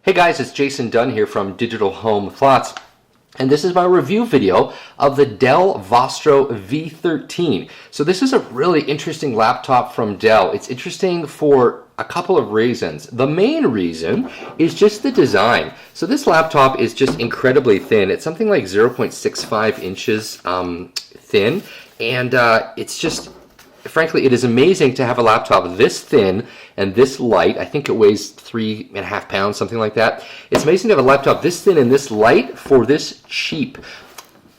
Hey guys, it's Jason Dunn here from Digital Home Thoughts, and this is my review video of the Dell Vostro V13. So this is a really interesting laptop from Dell. It's interesting for a couple of reasons. The main reason is just the design. So this laptop is just incredibly thin. It's something like 0.65 inches thin, and it's just, frankly, it is amazing to have a laptop this thin and this light. I think it weighs 3.5 pounds, something like that. It's amazing to have a laptop this thin and this light for this cheap.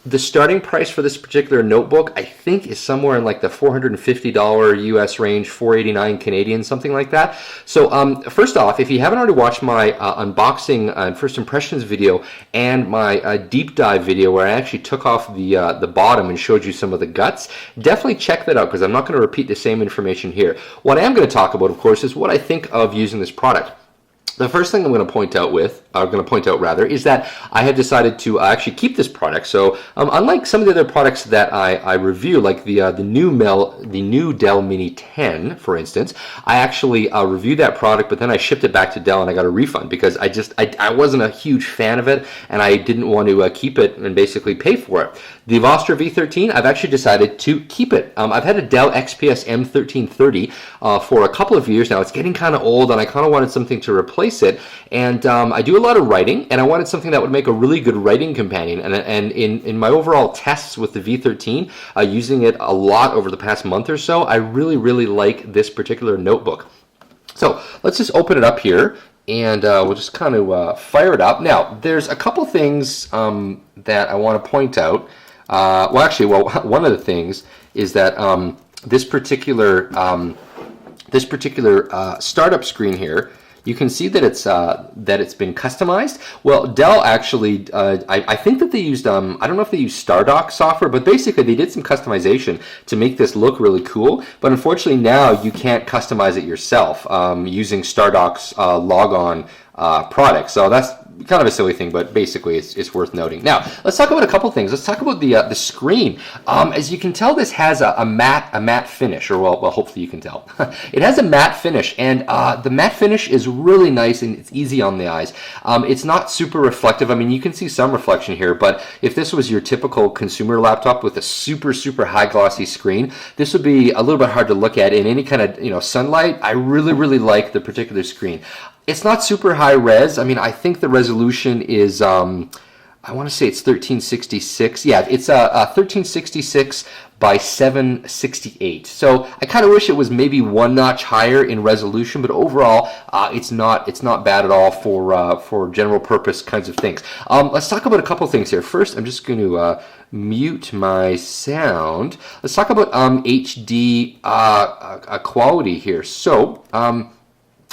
The starting price for this particular notebook, I think, is somewhere in like the $450 US range, $489 Canadian, something like that. So first off, if you haven't already watched my unboxing and first impressions video and my deep dive video where I actually took off the bottom and showed you some of the guts, definitely check that out because I'm not going to repeat the same information here. What I am going to talk about, of course, is what I think of using this product. The first thing I'm going to point out is that I have decided to actually keep this product. So unlike some of the other products that I review, like the new Dell Mini 10, for instance, I actually reviewed that product, but then I shipped it back to Dell and I got a refund because I wasn't a huge fan of it and I didn't want to keep it and basically pay for it. The Vostro V13, I've actually decided to keep it. I've had a Dell XPS M1330 for a couple of years now. It's getting kind of old and I kind of wanted something to replace it, and I do a lot of writing and I wanted something that would make a really good writing companion, and in my overall tests with the V13, using it a lot over the past month or so, I really like this particular notebook. So let's just open it up here and we'll just kind of fire it up. Now there's a couple things that I want to point out. One of the things is that this particular startup screen here, you can see that it's been customized. Well, Dell actually, I think that they used, I don't know if they used StarDock software, but basically they did some customization to make this look really cool. But unfortunately now you can't customize it yourself using StarDock's logon product. So that's kind of a silly thing, but basically it's worth noting. Now let's talk about a couple things. Let's talk about the screen. As you can tell, this has a matte finish, or well, hopefully you can tell. It has a matte finish, and the matte finish is really nice and it's easy on the eyes. It's not super reflective. I mean, you can see some reflection here, but if this was your typical consumer laptop with a super high glossy screen, this would be a little bit hard to look at in any kind of sunlight. I really like the particular screen. It's not super high res. I mean, I think the resolution is, I want to say it's 1366. Yeah, it's a 1366 by 768. So I kind of wish it was maybe one notch higher in resolution, but overall, it's not bad at all for general purpose kinds of things. Let's talk about a couple things here. First, I'm just going to mute my sound. Let's talk about HD quality here. So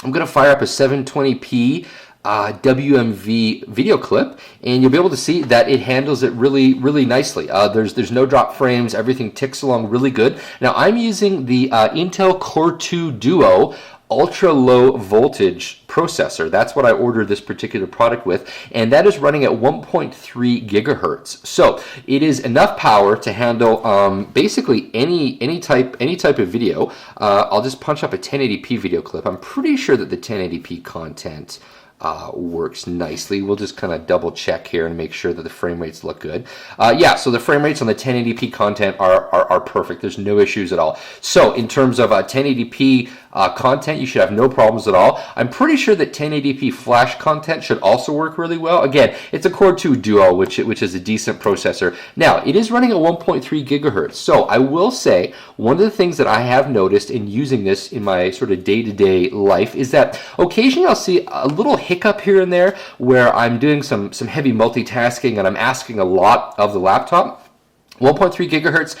I'm going to fire up a 720p WMV video clip, and you'll be able to see that it handles it really nicely. There's no drop frames. Everything ticks along really good. Now I'm using the Intel Core 2 Duo ultra low voltage processor. That's what I ordered this particular product with, and that is running at 1.3 gigahertz. So it is enough power to handle basically any type of video. I'll just punch up a 1080p video clip. I'm pretty sure that the 1080p content works nicely. We'll just kind of double check here and make sure that the frame rates look good. Yeah, so the frame rates on the 1080p content are perfect. There's no issues at all. So in terms of 1080p content, you should have no problems at all. I'm pretty sure that 1080p flash content should also work really well. Again, it's a Core 2 Duo, which is a decent processor. Now, it is running at 1.3 gigahertz. So I will say, one of the things that I have noticed in using this in my sort of day-to-day life is that occasionally I'll see a little hiccup here and there where I'm doing some heavy multitasking and I'm asking a lot of the laptop. 1.3 gigahertz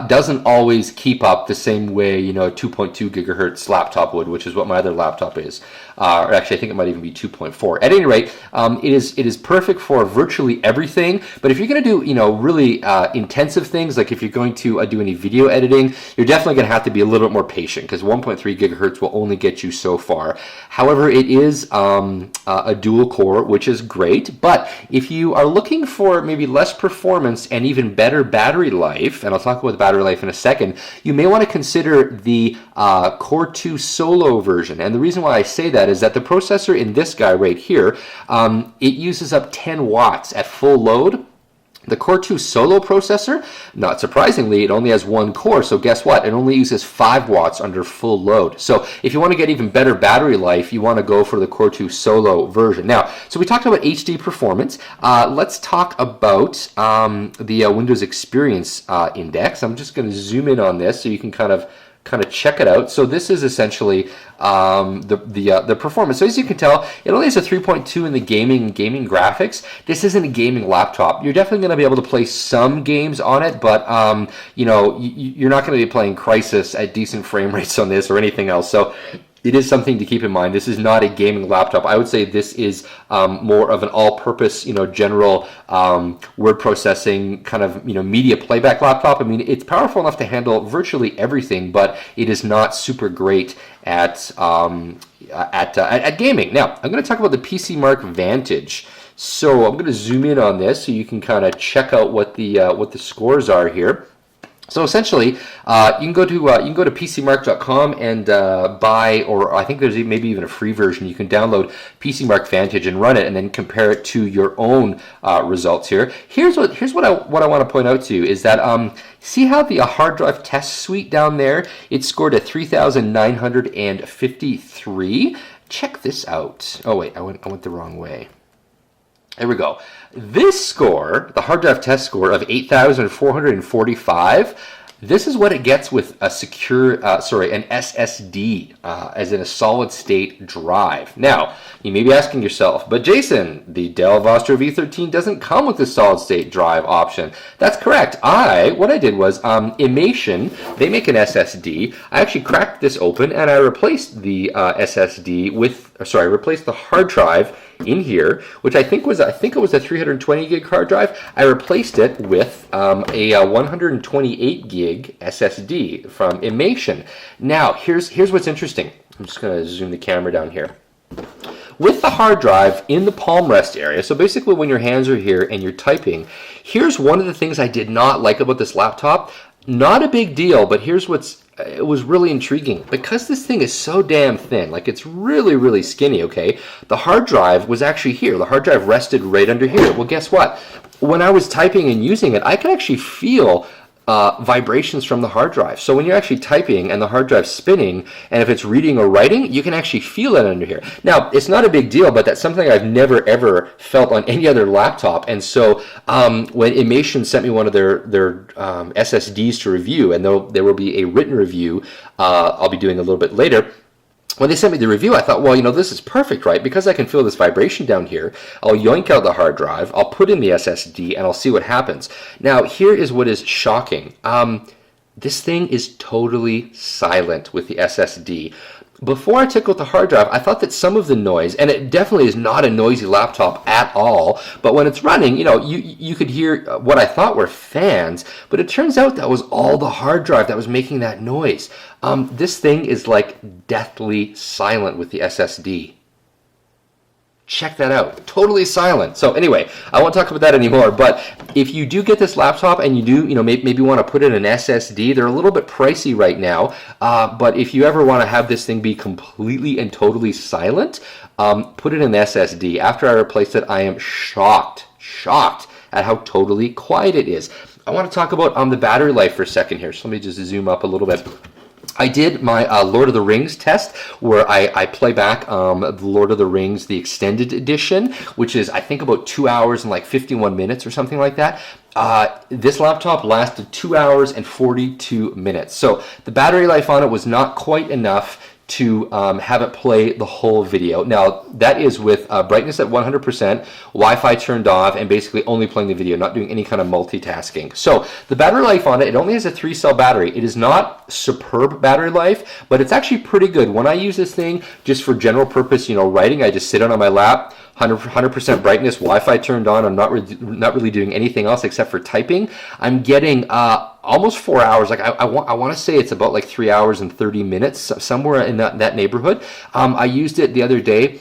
doesn't always keep up the same way, a 2.2 gigahertz laptop would, which is what my other laptop is. Or actually, I think it might even be 2.4. At any rate, it is perfect for virtually everything. But if you're going to do, really intensive things, like if you're going to do any video editing, you're definitely going to have to be a little bit more patient because 1.3 gigahertz will only get you so far. However, it is a dual core, which is great. But if you are looking for maybe less performance and even better battery life, and I'll talk about the battery life in a second, you may want to consider the Core 2 Solo version. And the reason why I say that is that the processor in this guy right here, it uses up 10 watts at full load. The Core 2 Solo processor, not surprisingly, it only has one core, so guess what? It only uses 5 watts under full load. So if you want to get even better battery life, you want to go for the Core 2 Solo version. Now, so we talked about HD performance. Let's talk about the Windows Experience Index. I'm just going to zoom in on this so you can kind of check it out. So this is essentially the performance. So as you can tell, it only has a 3.2 in the gaming graphics. This isn't a gaming laptop. You're definitely going to be able to play some games on it, but you know, you're not going to be playing Crysis at decent frame rates on this or anything else. So it is something to keep in mind. This is not a gaming laptop. I would say this is more of an all-purpose, you know, general word processing kind of, you know, media playback laptop. I mean, it's powerful enough to handle virtually everything, but it is not super great at gaming. Now, I'm going to talk about the PC Mark Vantage. So I'm going to zoom in on this so you can kind of check out what the scores are here. So essentially, you can go to PCMark.com and buy, or I think there's maybe even a free version. You can download PC Mark Vantage and run it, and then compare it to your own results here. Here's what I want to point out to you is that see how the hard drive test suite down there, it scored a 3,953. Check this out. Oh wait, I went the wrong way. There we go. This score, the hard drive test score of 8,445, this is what it gets with a secure, an SSD, as in a solid state drive. Now, you may be asking yourself, but Jason, the Dell Vostro V13 doesn't come with the solid state drive option. That's correct. What I did was, Imation, they make an SSD. I actually cracked this open and I replaced the SSD I replaced the hard drive in here, which I think it was a 320 gig hard drive. I replaced it with a 128 gig SSD from Imation. Now, here's what's interesting. I'm just going to zoom the camera down here. With the hard drive in the palm rest area, so basically when your hands are here and you're typing, here's one of the things I did not like about this laptop. Not a big deal, but here's it was really intriguing. Because this thing is so damn thin, like it's really, really skinny, okay? The hard drive was actually here. The hard drive rested right under here. Well, guess what? When I was typing and using it, I could actually feel vibrations from the hard drive. So when you're actually typing and the hard drive's spinning, and if it's reading or writing, you can actually feel it under here. Now, it's not a big deal, but that's something I've never ever felt on any other laptop. And so when Imation sent me one of their SSDs to review, and there will be a written review I'll be doing a little bit later. When they sent me the review, I thought, well, you know, this is perfect, right? Because I can feel this vibration down here. I'll yoink out the hard drive, I'll put in the SSD, and I'll see what happens. Now, here is what is shocking. This thing is totally silent with the SSD. Before I took out the hard drive, I thought that some of the noise, and it definitely is not a noisy laptop at all, but when it's running, you know, you could hear what I thought were fans, but it turns out that was all the hard drive that was making that noise. This thing is like deathly silent with the SSD. Check that out. Totally silent. So anyway, I won't talk about that anymore, but if you do get this laptop and you do, you know, maybe want to put in an SSD, they're a little bit pricey right now, but if you ever want to have this thing be completely and totally silent, put it in the SSD. After I replaced it, I am shocked at how totally quiet it is. I want to talk about the battery life for a second here, so let me just zoom up a little bit. I did my Lord of the Rings test where I play back the Lord of the Rings, the extended edition, which is I think about 2 hours and like 51 minutes or something like that. This laptop lasted 2 hours and 42 minutes. So the battery life on it was not quite enough to have it play the whole video. Now, that is with brightness at 100%, Wi-Fi turned off, and basically only playing the video, not doing any kind of multitasking. So the battery life on it only has a 3-cell battery. It is not superb battery life, but it's actually pretty good. When I use this thing just for general purpose, you know, writing, I just sit it on my lap, 100% brightness, Wi-Fi turned on. I'm not really doing anything else except for typing. I'm getting almost 4 hours. Like I want to say it's about like 3 hours and 30 minutes, somewhere in that neighborhood. I used it the other day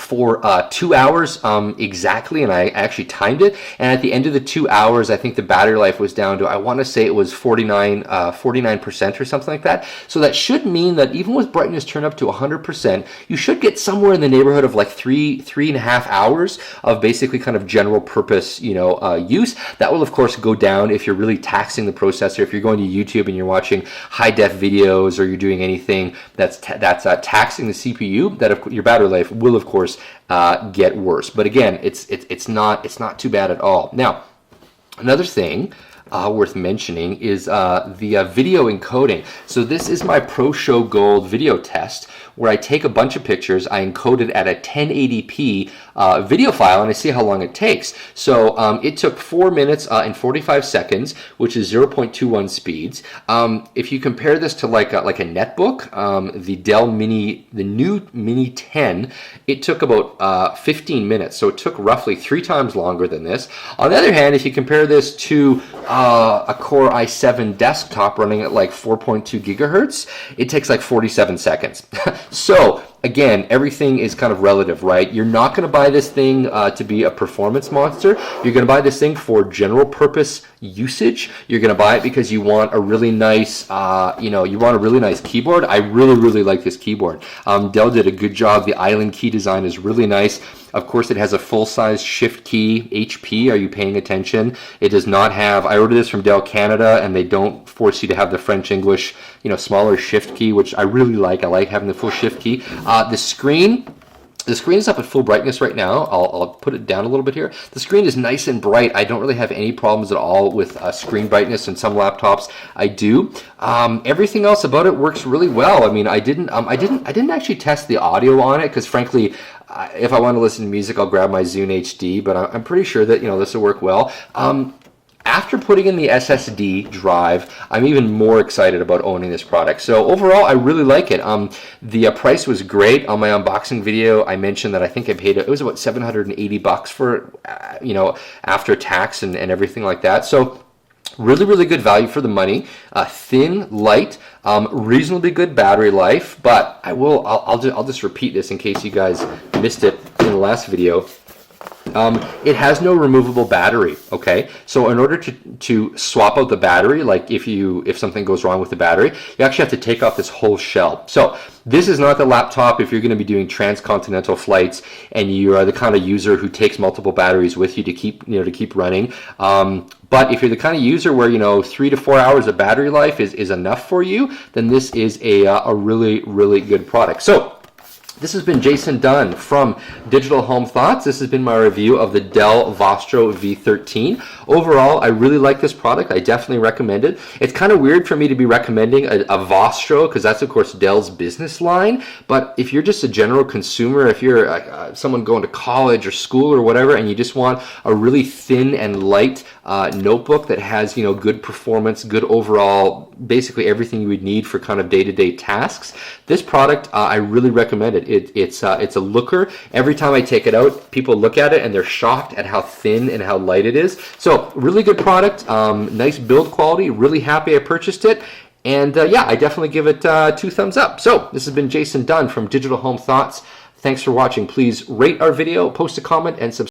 for 2 hours exactly, and I actually timed it, and at the end of the 2 hours I think the battery life was down to, I want to say it was 49% or something like that. So that should mean that even with brightness turned up to 100%, you should get somewhere in the neighborhood of like 3.5 hours of basically kind of general purpose, use. That will of course go down if you're really taxing the processor. If you're going to YouTube and you're watching high def videos, or you're doing anything that's taxing the CPU, that your battery life will of course get worse. But again, it's not too bad at all. Now, another thing worth mentioning is the video encoding. So this is my Pro Show Gold video test, where I take a bunch of pictures, I encode it at a 1080p video file, and I see how long it takes. So it took 4 minutes and 45 seconds, which is 0.21 speeds. If you compare this to like a netbook, the new Mini 10, it took about 15 minutes. So it took roughly 3 times longer than this. On the other hand, if you compare this to a Core i7 desktop running at like 4.2 gigahertz, it takes like 47 seconds. So again, everything is kind of relative, right? You're not going to buy this thing to be a performance monster. You're going to buy this thing for general purpose usage. You're going to buy it because you want a really nice, you want a really nice keyboard. I really like this keyboard. Dell did a good job. The island key design is really nice. Of course, it has a full-size shift key. HP, are you paying attention? It does not have, I ordered this from Dell Canada, and they don't force you to have the French-English, smaller shift key, which I really like. I like having the full shift key. The screen is up at full brightness right now. I'll put it down a little bit here. The screen is nice and bright. I don't really have any problems at all with screen brightness. In some laptops I do. Everything else about it works really well. I mean, I didn't actually test the audio on it, because frankly, if I want to listen to music, I'll grab my Zune HD, but I'm pretty sure that this will work well. After putting in the SSD drive, I'm even more excited about owning this product. So overall, I really like it. The price was great. On my unboxing video, I mentioned that I think I paid, it was about $780 for it, after tax and everything like that. So really good value for the money. Thin, light, reasonably good battery life. But I'll just repeat this in case you guys missed it in the last video. It has no removable battery, okay? So in order to swap out the battery, like if something goes wrong with the battery, you actually have to take off this whole shell. So this is not the laptop if you're going to be doing transcontinental flights and you are the kind of user who takes multiple batteries with you to keep running. But if you're the kind of user where 3 to 4 hours of battery life is enough for you, then this is a really good product. So this has been Jason Dunn from Digital Home Thoughts. This has been my review of the Dell Vostro V13. Overall, I really like this product. I definitely recommend it. It's kind of weird for me to be recommending a Vostro, because that's of course Dell's business line. But if you're just a general consumer, if you're someone going to college or school or whatever, and you just want a really thin and light notebook that has good performance, good overall, basically everything you would need for kind of day-to-day tasks, this product I really recommend it. It's a looker. Every time I take it out, people look at it and they're shocked at how thin and how light it is. So really good product, nice build quality. Really happy I purchased it. And yeah, I definitely give it 2 thumbs up. So this has been Jason Dunn from Digital Home Thoughts. Thanks for watching. Please rate our video, post a comment, and subscribe.